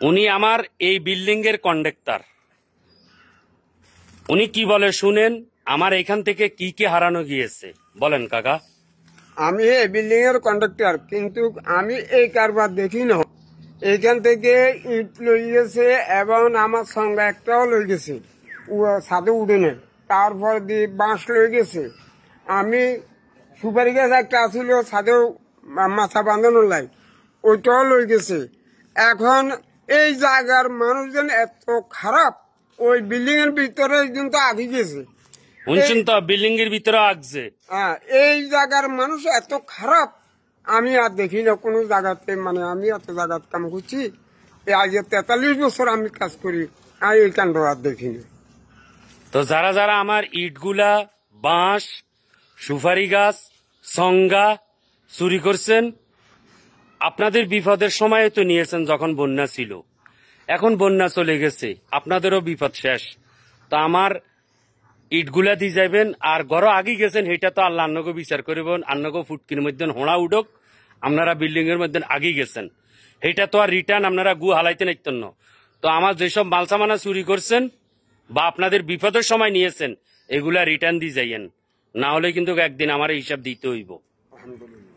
উনি আমার এই বিল্ডিং এর কন্ডাক্টর। উনি কি বলে শুনেন, আমার এখান থেকে কি কি হারানো গিয়েছে বলেন কাকা। আমি এই বিল্ডিং এর কন্ডাক্টর, কিন্তু আমি এই কারবার দেখি না। এইখান থেকে ইট লই গেছে এবং আমার সঙ্গে একটাও লই গেছে, ছাদে উঠেনে। তারপর দিয়ে বাঁশ লই গেছে। আমি সুপারি গাছ একটা আসছিল ছাদেও মাথা বাঁধানোর লাই, ওইটাও লই গেছে। এখন এই জায়গার মানুষজন এত খারাপ, ওই বিল্ডিং এর ভিতরে কিন্তু আগে গেছে। শুনছেন তো, বিল্ডিং এর ভিতরে আগছে। এই জায়গার মানুষ এত খারাপ, আমি আর দেখি না কোনো জায়গাতে। মানে আমি এত জায়গাতে কাম করছি, আজ 43 বছর আমি কাজ করি, আমি এই কাণ্ড আর দেখি না। তো যারা যারা আমার ইটগুলা, বাঁশ, সুপারি গাছ, সংগা চুরি করছেন, আপনাদের বিপদের সময় তো নিয়েছেন যখন বন্যা ছিল। এখন বন্যা চলে গেছে, আপনাদেরও বিপদ শেষ। তো আমার ইটগুলা দিয়ে যাবেন। আর ঘর আগে গেছেন, সেটা তো আল্লাহ আন্নগো বিচার করবেন। আন্নগো ফুটকির মধ্যে হোড়া উঠক, আপনারা বিল্ডিং এর মধ্যে আগে গেছেন, সেটা তো আর রিটার্ন আপনারা গু হালাইতে নাইতেন না। তো আমার যেসব মালসামানা চুরি করছেন বা আপনাদের বিপদের সময় নিয়েছেন, এগুলা রিটার্ন দিয়ে যাইয়েন, না হলে কিন্তু একদিন আমার হিসাব দিতে হইব। আলহামদুলিল্লাহ।